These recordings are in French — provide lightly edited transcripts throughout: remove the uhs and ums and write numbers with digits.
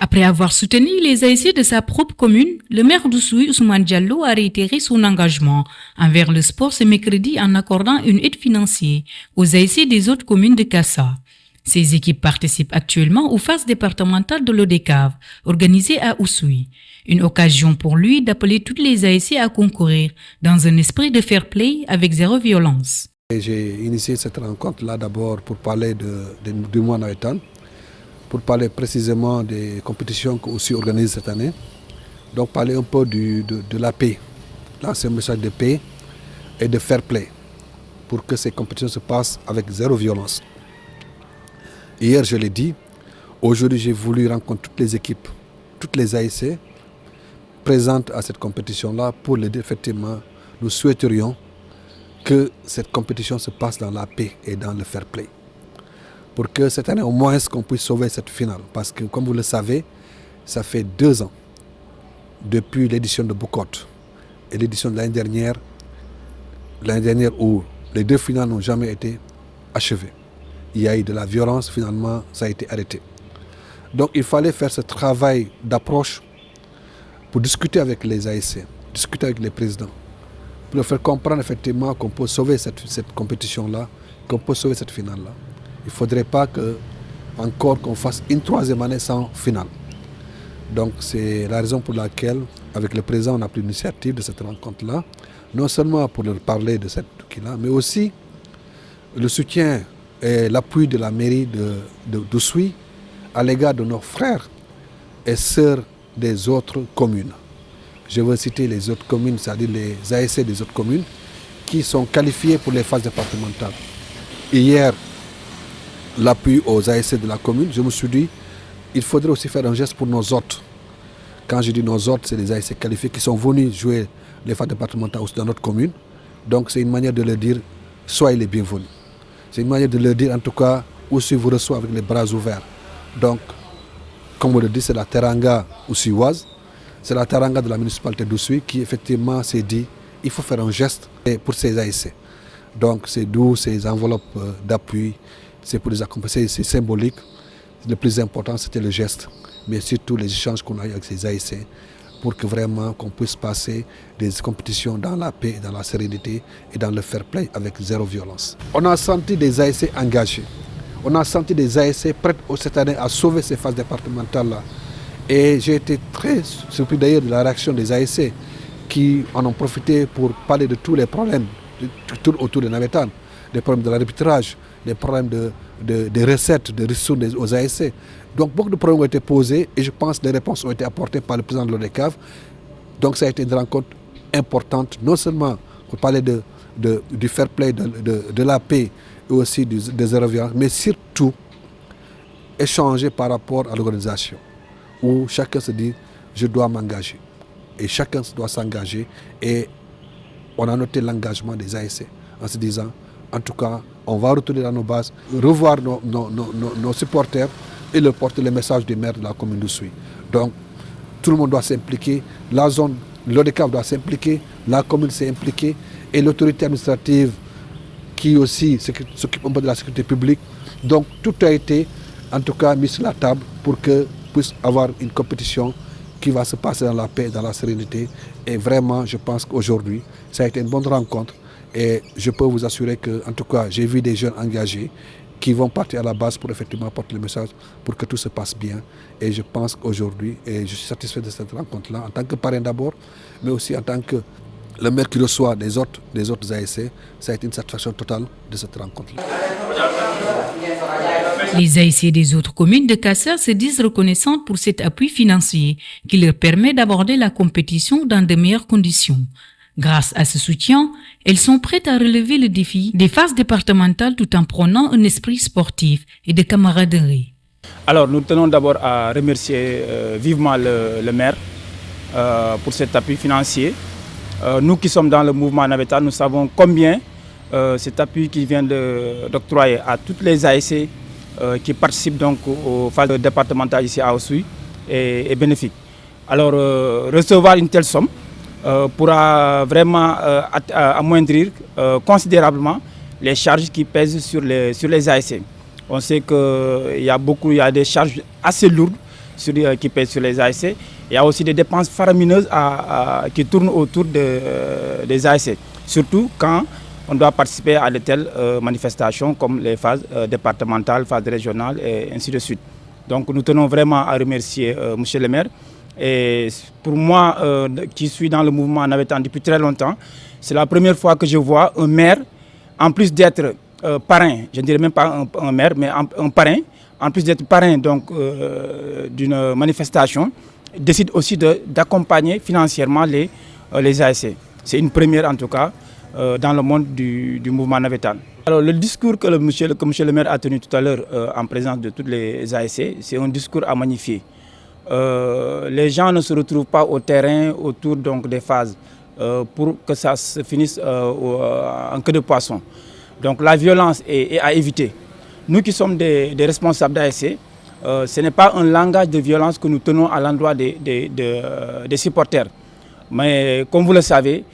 Après avoir soutenu les ASC de sa propre commune, le maire d'Oussouye, Ousmane Diallo, a réitéré son engagement envers le sport ce mercredi en accordant une aide financière aux ASC des autres communes de Kassa. Ces équipes participent actuellement aux phases départementales de l'ODCAV, organisées à Oussouye. Une occasion pour lui d'appeler toutes les ASC à concourir dans un esprit de fair play avec zéro violence. J'ai initié cette rencontre-là d'abord pour parler du mois Nawetan, pour parler précisément des compétitions qu'Oussouye organise cette année. Donc parler un peu de la paix, lancer un message de paix et de fair play pour que ces compétitions se passent avec zéro violence. Hier, je l'ai dit, aujourd'hui j'ai voulu rencontrer toutes les équipes, toutes les ASC présentes à cette compétition-là pour les dire effectivement, nous souhaiterions que cette compétition se passe dans la paix et dans le fair play. Pour que cette année, au moins, qu'on puisse sauver cette finale. Parce que, comme vous le savez, ça fait 2 ans depuis l'édition de Boucotte et l'édition de l'année dernière où les 2 finales n'ont jamais été achevées. Il y a eu de la violence, finalement, ça a été arrêté. Donc, il fallait faire ce travail d'approche pour discuter avec les ASC, discuter avec les présidents, pour leur faire comprendre effectivement qu'on peut sauver cette compétition-là, qu'on peut sauver cette finale-là. Il ne faudrait pas encore qu'on fasse une 3e année sans finale. Donc c'est la raison pour laquelle, avec le président, on a pris l'initiative de cette rencontre-là, non seulement pour leur parler de cette truc-là, mais aussi le soutien et l'appui de la mairie d'Oussouye à l'égard de nos frères et sœurs des autres communes. Je veux citer les autres communes, c'est-à-dire les ASC des autres communes, qui sont qualifiées pour les phases départementales. Hier, l'appui aux ASC de la commune, je me suis dit, il faudrait aussi faire un geste pour nos hôtes. Quand je dis nos hôtes, c'est les ASC qualifiés qui sont venus jouer les phases départementales aussi dans notre commune. Donc c'est une manière de leur dire, soyez les bienvenus. C'est une manière de leur dire, en tout cas, Oussouye vous reçoit avec les bras ouverts. Donc, comme on le dit, c'est la Teranga oussouilloise, c'est la Teranga de la municipalité d'Oussouye qui effectivement s'est dit, il faut faire un geste pour ces ASC. Donc c'est d'où ces enveloppes d'appui, c'est pour les accompagner, c'est symbolique. Le plus important, c'était le geste, mais surtout les échanges qu'on a eu avec ces ASC pour que vraiment qu'on puisse passer des compétitions dans la paix, dans la sérénité et dans le fair play avec zéro violence. On a senti des ASC engagés. On a senti des ASC prêts cette année à sauver ces phases départementales-là. Et j'ai été très surpris d'ailleurs de la réaction des ASC qui en ont profité pour parler de tous les problèmes qui tournent autour de Nawetan, des problèmes de l'arbitrage, des problèmes des recettes, des ressources aux ASC. Donc beaucoup de problèmes ont été posés et je pense que les réponses ont été apportées par le président de l'ODCAV. Donc ça a été une rencontre importante, non seulement pour parler du fair play, de la paix et aussi des zéro violence, mais surtout échanger par rapport à l'organisation, où chacun se dit je dois m'engager. Et chacun doit s'engager et on a noté l'engagement des ASC en se disant en tout cas on va retourner dans nos bases, revoir nos supporters et leur porter le message du maire de la commune d'Oussouye. Donc tout le monde doit s'impliquer, la zone, l'ODCAV doit s'impliquer, la commune s'est impliquée et l'autorité administrative qui aussi s'occupe un peu de la sécurité publique. Donc tout a été en tout cas mis sur la table pour que puisse avoir une compétition qui va se passer dans la paix, dans la sérénité. Et vraiment, je pense qu'aujourd'hui, ça a été une bonne rencontre. Et je peux vous assurer que, en tout cas, j'ai vu des jeunes engagés qui vont partir à la base pour effectivement porter le message pour que tout se passe bien. Et je pense qu'aujourd'hui, et je suis satisfait de cette rencontre-là, en tant que parrain d'abord, mais aussi en tant que le maire qui reçoit des autres ASC, ça a été une satisfaction totale de cette rencontre-là. Les ASC des autres communes de Kassa se disent reconnaissantes pour cet appui financier qui leur permet d'aborder la compétition dans de meilleures conditions. Grâce à ce soutien, elles sont prêtes à relever le défi des phases départementales tout en prônant un esprit sportif et de camaraderie. Alors nous tenons d'abord à remercier vivement le maire pour cet appui financier. Nous qui sommes dans le mouvement Nawetan, nous savons combien cet appui qui vient d'octroyer à toutes les ASC qui participent donc aux phases départementales ici à Oussouye est bénéfique. Alors recevoir une telle somme pourra vraiment amoindrir considérablement les charges qui pèsent sur les ASC. On sait qu'il y a des charges assez lourdes qui pèsent sur les ASC. Il y a aussi des dépenses faramineuses qui tournent autour des ASC, surtout quand on doit participer à de telles manifestations comme les phases départementales, phases régionales et ainsi de suite. Donc nous tenons vraiment à remercier monsieur le maire. Et pour moi, qui suis dans le mouvement navétane depuis très longtemps, c'est la première fois que je vois un maire, en plus d'être parrain, je ne dirais même pas un maire, mais un parrain, en plus d'être parrain d'une manifestation, décide aussi d'accompagner financièrement les ASC. C'est une première en tout cas dans le monde du mouvement navétane. Alors le discours que monsieur le maire a tenu tout à l'heure en présence de toutes les ASC, c'est un discours à magnifier. Les gens ne se retrouvent pas au terrain autour donc, des phases pour que ça se finisse en queue de poisson. Donc la violence est à éviter. Nous qui sommes des responsables d'ASC, ce n'est pas un langage de violence que nous tenons à l'endroit des supporters. Mais comme vous le savez,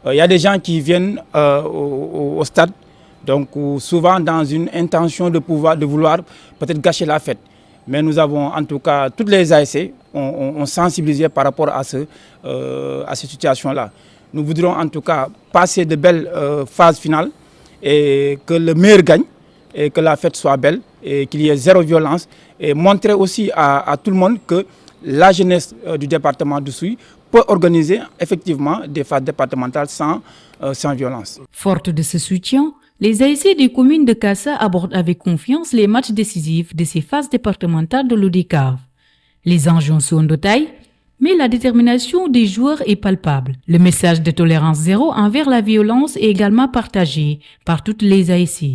il y a des gens qui viennent au stade, donc souvent dans une intention de vouloir peut-être gâcher la fête. Mais nous avons en tout cas, toutes les ASC ont sensibilisé par rapport à cette situation-là. Nous voudrons en tout cas passer de belles phases finales et que le meilleur gagne et que la fête soit belle et qu'il y ait zéro violence et montrer aussi à tout le monde que la jeunesse du département d'Oussouye peut organiser effectivement des phases départementales sans violence. Forte de ce soutien, les ASC des communes de Kassa abordent avec confiance les matchs décisifs de ces phases départementales de l'ODCAV. Les enjeux sont de taille, mais la détermination des joueurs est palpable. Le message de tolérance zéro envers la violence est également partagé par toutes les ASC.